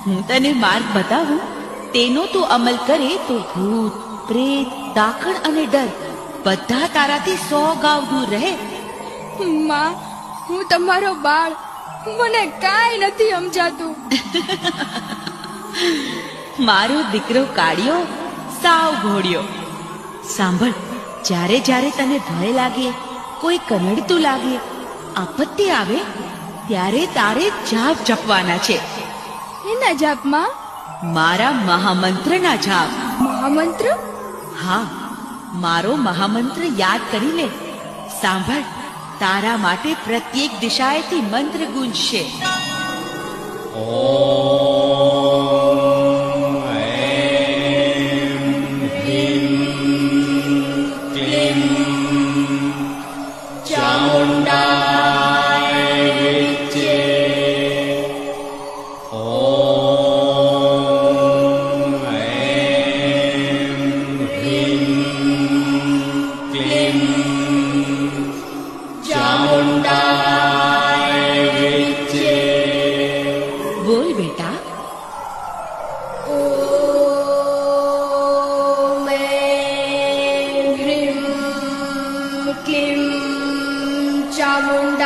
હું તને માર્ગ બતાવું, તેનો તું અમલ કરે તો ભૂત, પ્રેત, દાખણ અને ડર બધા તારાથી 100 ગાવ દૂર રહે. માં, હું તમારો બાળ, મને કાંઈ નથી સમજાતું. મારો દીકરો કાળિયો સાવ ઘોડિયો. સાંભળ, જ્યારે જ્યારે તને ભય લાગે, કોઈ કનડતું લાગે, આપત્તિ આવે, ત્યારે તારે જાપ જપવાના છે. એના જાપમાં? મારા મહામંત્રના જાપ. મહામંત્ર? હા, મારો મહામંત્ર યાદ કરી લે. સાંભળ, તારા માટે પ્રત્યેક દિશાએથી મંત્ર ગુંજશે. બોલ બેટા. ઓમ હ્રીમ ક્લીમ ચામુંડા